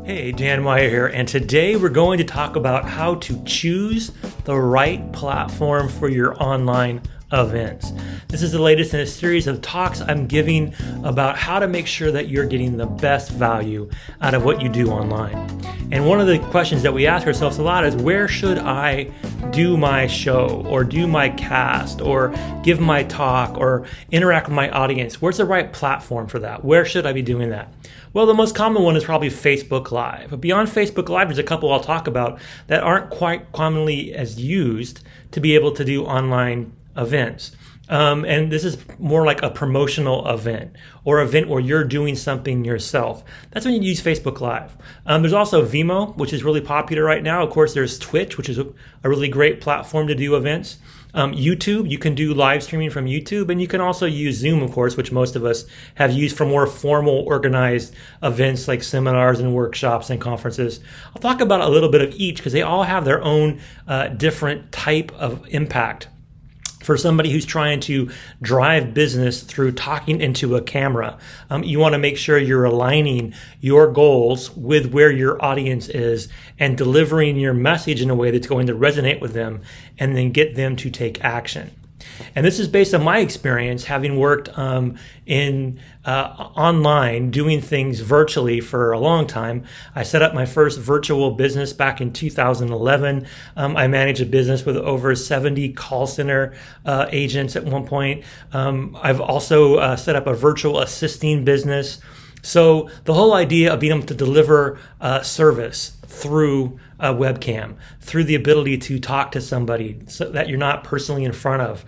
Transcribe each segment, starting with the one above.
Hey, Dan Meyer here, and today we're going to talk about how to choose the right platform for your online events. This is the latest in a series of talks I'm giving about how to make sure that you're getting the best value out of what you do online. And one of the questions that we ask ourselves a lot is, where should I do my show or do my cast or give my talk or interact with my audience? Where's the right platform for that? Where should I be doing that? Well, the most common one is probably Facebook Live. But beyond Facebook Live, there's a couple I'll talk about that aren't quite commonly as used to be able to do online events. And this is more like a promotional event or event where you're doing something yourself. That's when you use Facebook Live. There's also Vimo, which is really popular right now. Of course, there's Twitch, which is a really great platform to do events. YouTube, you can do live streaming from YouTube, and you can also use Zoom, of course, which most of us have used for more formal, organized events like seminars and workshops and conferences. I'll talk about a little bit of each because they all have their own different type of impact. For somebody who's trying to drive business through talking into a camera, you want to make sure you're aligning your goals with where your audience is and delivering your message in a way that's going to resonate with them and then get them to take action. And this is based on my experience, having worked online, doing things virtually for a long time. I set up my first virtual business back in 2011. I managed a business with over 70 call center agents at one point. I've also set up a virtual assisting business. So the whole idea of being able to deliver service through a webcam, through the ability to talk to somebody so that you're not personally in front of,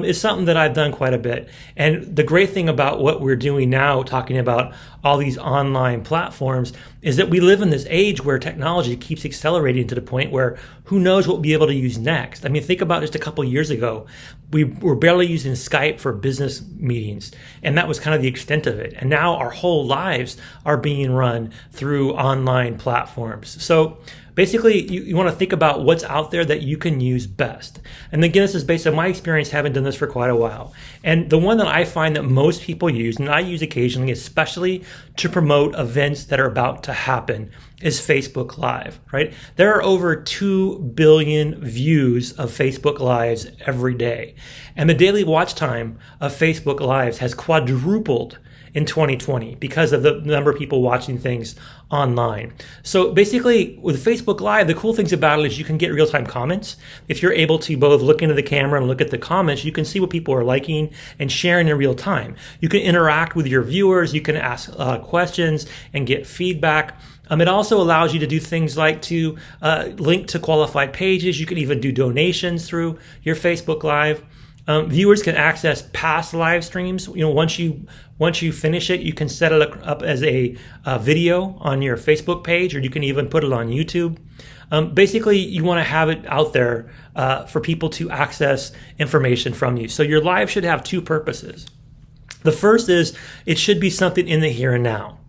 is something that I've done quite a bit. And the great thing about what we're doing now, talking about all these online platforms, is that we live in this age where technology keeps accelerating to the point where who knows what we'll be able to use next. I mean, think about just a couple of years ago, we were barely using Skype for business meetings, and that was kind of the extent of it. And now our whole lives are being run through online platforms. So basically, you want to think about what's out there that you can use best. And again, this is based on my experience having done this for quite a while. And the one that I find that most people use, and I use occasionally, especially to promote events that are about to happen, is Facebook Live, right? There are over 2 billion views of Facebook Lives every day. And the daily watch time of Facebook Lives has quadrupled in 2020 because of the number of people watching things online. So basically with Facebook Live, the cool things about it is you can get real-time comments. If you're able to both look into the camera and look at the comments, you can see what people are liking and sharing in real time. You can interact with your viewers, you can ask questions and get feedback. It also allows you to do things like to link to qualified pages. You can even do donations through your Facebook Live. Viewers can access past live streams. Once you finish it, you can set it up as a video on your Facebook page, or you can even put it on YouTube. Basically, you want to have it out there for people to access information from you. So your live should have two purposes. The first is it should be something in the here and now.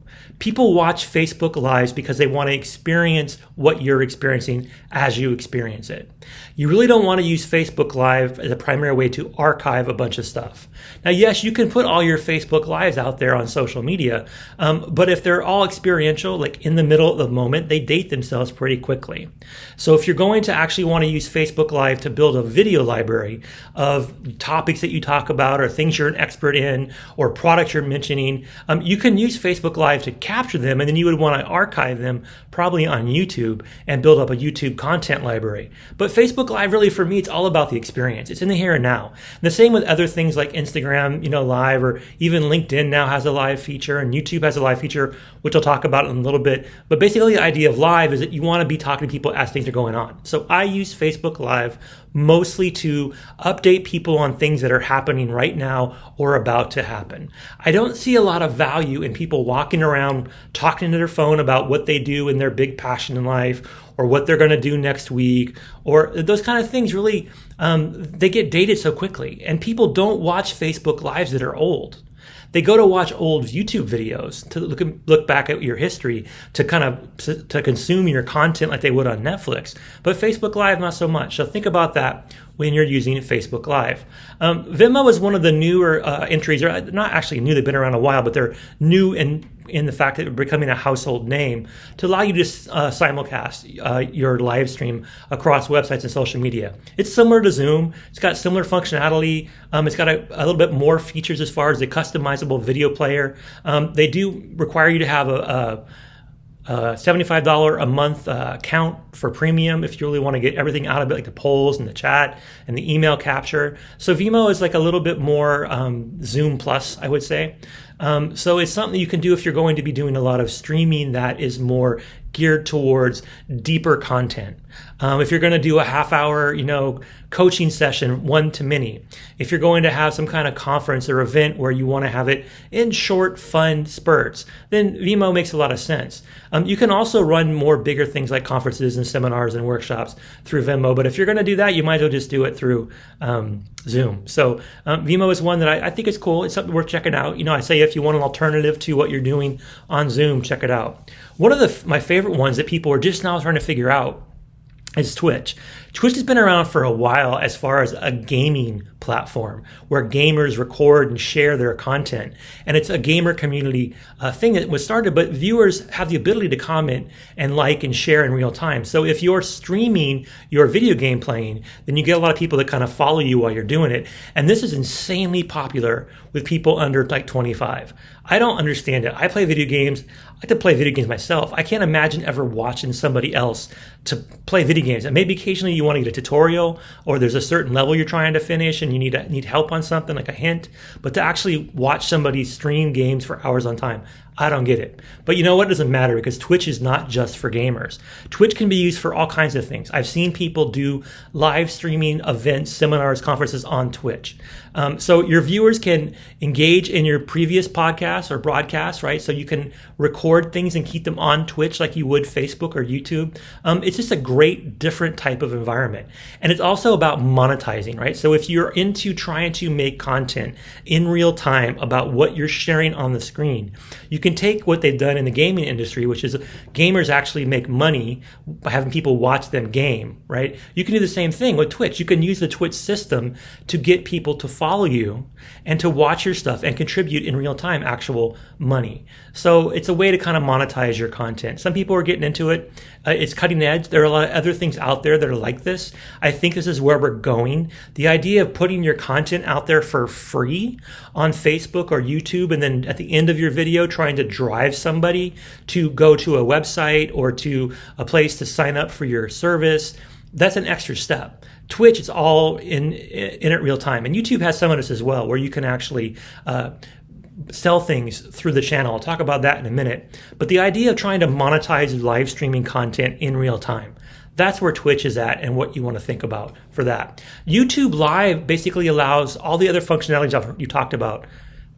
People watch Facebook Lives because they want to experience what you're experiencing as you experience it. You really don't want to use Facebook Live as a primary way to archive a bunch of stuff. Now, yes, you can put all your Facebook Lives out there on social media, but if they're all experiential, like in the middle of the moment, they date themselves pretty quickly. So if you're going to actually want to use Facebook Live to build a video library of topics that you talk about or things you're an expert in or products you're mentioning, you can use Facebook Live to capture them, and then you would want to archive them probably on YouTube and build up a YouTube content library. But Facebook Live, really, for me, it's all about the experience. It's in the here and now. And the same with other things like Instagram, Live, or even LinkedIn now has a live feature, and YouTube has a live feature, which I'll talk about in a little bit. But basically, the idea of live is that you want to be talking to people as things are going on. So I use Facebook Live mostly to update people on things that are happening right now or about to happen. I don't see a lot of value in people walking around talking to their phone about what they do in their big passion in life or what they're going to do next week, or those kind of things. Really, they get dated so quickly, and people don't watch Facebook Lives that are old. They go to watch old YouTube videos to look back at your history, to consume your content like they would on Netflix. But Facebook Live, not so much. So think about that when you're using Facebook Live. Vimo is one of the newer entries. They're not actually new, they've been around a while, but they're new in the fact that they're becoming a household name to allow you to simulcast your live stream across websites and social media. It's similar to Zoom. It's got similar functionality. It's got a little bit more features as far as the customizable video player. They do require you to have a $75 a month account for premium if you really want to get everything out of it, like the polls and the chat and the email capture. So Vimo is like a little bit more Zoom Plus, I would say. So it's something you can do if you're going to be doing a lot of streaming that is more geared towards deeper content. If you're going to do a half hour, coaching session, one-to-many, if you're going to have some kind of conference or event where you want to have it in short, fun spurts, then Vimo makes a lot of sense. You can also run more bigger things like conferences and seminars and workshops through Vimo, but if you're going to do that, you might as well just do it through Zoom. So Vimo is one that I think is cool. It's something worth checking out. I say if you want an alternative to what you're doing on Zoom, check it out. One of my favorite ones that people are just now trying to figure out is Twitch. Twitch has been around for a while as far as a gaming platform where gamers record and share their content. And it's a gamer community thing that was started, but viewers have the ability to comment and like and share in real time. So if you're streaming your video game playing, then you get a lot of people that kind of follow you while you're doing it. And this is insanely popular with people under like 25. I don't understand it. I play video games. I like to play video games myself. I can't imagine ever watching somebody else to play video games. And maybe occasionally you want to get a tutorial or there's a certain level you're trying to finish and you need help on something, like a hint. But to actually watch somebody stream games for hours on time, I don't get it. But you know what? It doesn't matter because Twitch is not just for gamers. Twitch can be used for all kinds of things. I've seen people do live streaming events, seminars, conferences on Twitch. So your viewers can engage in your previous podcasts or broadcasts, right? So you can record things and keep them on Twitch like you would Facebook or YouTube. It's just a great different type of environment. And it's also about monetizing, right? So if you're into trying to make content in real time about what you're sharing on the screen, you can take what they've done in the gaming industry, which is gamers actually make money by having people watch them game, right? You can do the same thing with Twitch. You can use the Twitch system to get people to follow you and to watch your stuff and contribute in real time actual money. So it's a way to kind of monetize your content. Some people are getting into it. It's cutting edge. There are a lot of other things out there that are like this. I think this is where we're going. The idea of putting your content out there for free on Facebook or YouTube, and then at the end of your video trying to drive somebody to go to a website or to a place to sign up for your service, that's an extra step. Twitch, it's all in it real time. And YouTube has some of this as well, where you can actually sell things through the channel. I'll talk about that in a minute. But the idea of trying to monetize live streaming content in real time, that's where Twitch is at and what you want to think about for that. YouTube Live basically allows all the other functionalities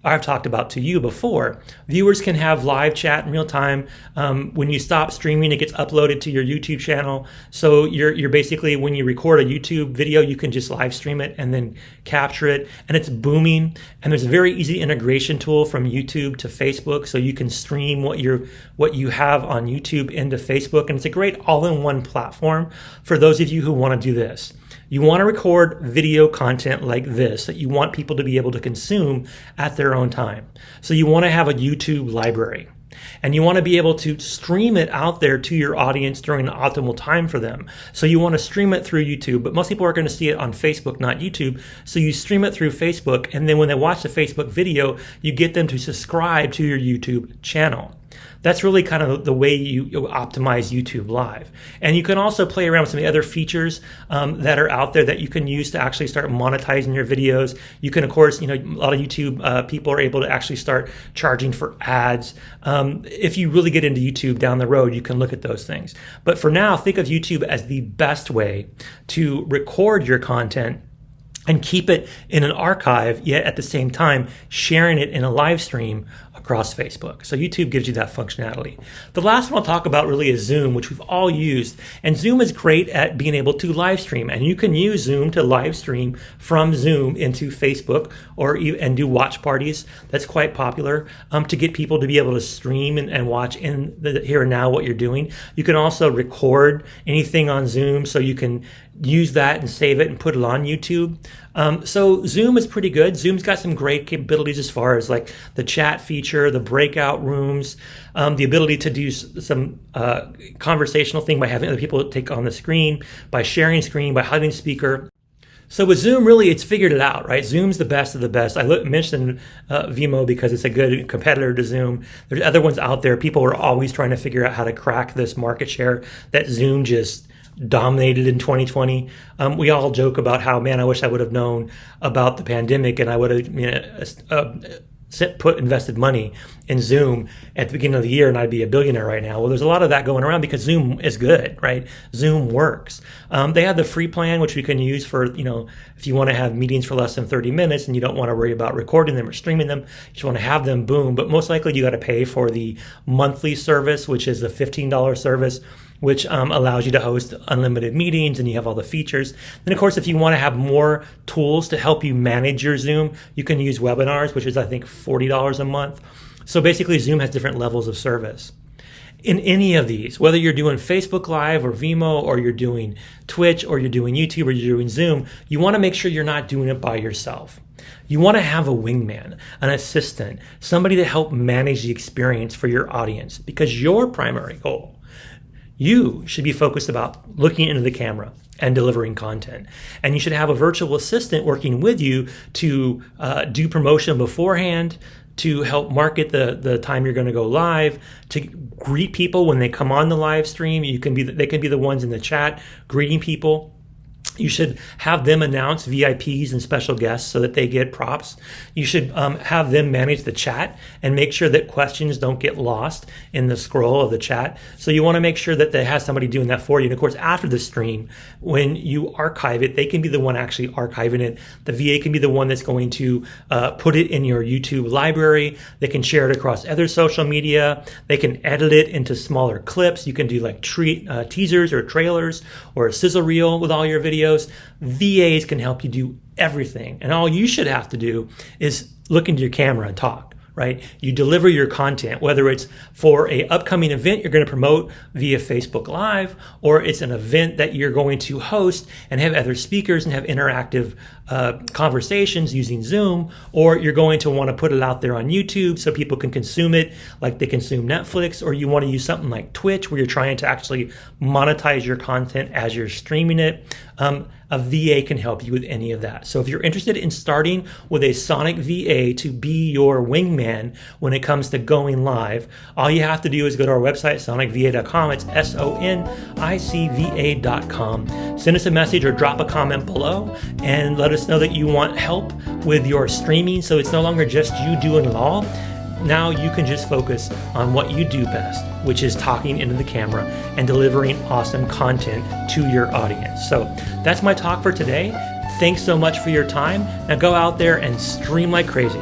I've talked about to you before. Viewers can have live chat in real time. When you stop streaming, it gets uploaded to your YouTube channel. So you're basically, when you record a YouTube video, you can just live stream it and then capture it. And it's booming. And there's a very easy integration tool from YouTube to Facebook. So you can stream what you have on YouTube into Facebook. And it's a great all-in-one platform for those of you who want to do this. You want to record video content like this that you want people to be able to consume at their own time. So you want to have a YouTube library. And you want to be able to stream it out there to your audience during an optimal time for them. So you want to stream it through YouTube, but most people are going to see it on Facebook, not YouTube. So you stream it through Facebook, and then when they watch the Facebook video, you get them to subscribe to your YouTube channel. That's really kind of the way you optimize YouTube Live. And you can also play around with some of the other features that are out there that you can use to actually start monetizing your videos. You can, of course, a lot of YouTube people are able to actually start charging for ads. If you really get into YouTube down the road, you can look at those things. But for now, think of YouTube as the best way to record your content and keep it in an archive, yet at the same time sharing it in a live stream across Facebook. So YouTube gives you that functionality. The last one I'll talk about really is Zoom, which we've all used. And Zoom is great at being able to live stream. And you can use Zoom to live stream from Zoom into Facebook and do watch parties. That's quite popular to get people to be able to stream and watch in the here and now what you're doing. You can also record anything on Zoom, so you can use that and save it and put it on YouTube. So Zoom is pretty good. Zoom's got some great capabilities as far as like the chat feature, the breakout rooms, the ability to do some conversational thing by having other people take on the screen, by sharing screen, by hiding speaker. So with Zoom, really, it's figured it out, right? Zoom's the best of the best. I mentioned Vimo because it's a good competitor to Zoom. There's other ones out there. People are always trying to figure out how to crack this market share that Zoom just dominated in 2020. We all joke about how, man, I wish I would have known about the pandemic and I would have invested money in Zoom at the beginning of the year and I'd be a billionaire right now. Well, there's a lot of that going around because Zoom is good, right? Zoom works. They have the free plan, which we can use for, if you want to have meetings for less than 30 minutes and you don't want to worry about recording them or streaming them, you just want to have them, boom. But most likely you got to pay for the monthly service, which is the $15 service, which allows you to host unlimited meetings and you have all the features. Then, of course, if you want to have more tools to help you manage your Zoom, you can use webinars, which is, I think, $40 a month. So basically, Zoom has different levels of service. In any of these, whether you're doing Facebook Live or Vimo, or you're doing Twitch, or you're doing YouTube, or you're doing Zoom, you want to make sure you're not doing it by yourself. You want to have a wingman, an assistant, somebody to help manage the experience for your audience, because your primary goal, you should be focused about looking into the camera and delivering content. And you should have a virtual assistant working with you to do promotion beforehand, to help market the time you're going to go live, to greet people when they come on the live stream. They can be the ones in the chat greeting people. You should have them announce VIPs and special guests so that they get props. You should have them manage the chat and make sure that questions don't get lost in the scroll of the chat. So you want to make sure that they have somebody doing that for you. And of course, after the stream, when you archive it, they can be the one actually archiving it. The VA can be the one that's going to put it in your YouTube library. They can share it across other social media. They can edit it into smaller clips. You can do like teasers or trailers or a sizzle reel with all your videos. VAs can help you do everything. And all you should have to do is look into your camera and talk, right? You deliver your content, whether it's for a upcoming event you're going to promote via Facebook Live, or it's an event that you're going to host and have other speakers and have interactive conversations using Zoom, or you're going to want to put it out there on YouTube so people can consume it like they consume Netflix, or you want to use something like Twitch where you're trying to actually monetize your content as you're streaming it. A VA can help you with any of that. So if you're interested in starting with a Sonic VA to be your wingman when it comes to going live, all you have to do is go to our website, sonicva.com. It's sonicva.com. Send us a message or drop a comment below and let us know that you want help with your streaming, so it's no longer just you doing it all. Now you can just focus on what you do best, which is talking into the camera and delivering awesome content to your audience. So that's my talk for today. Thanks so much for your time. Now go out there and stream like crazy.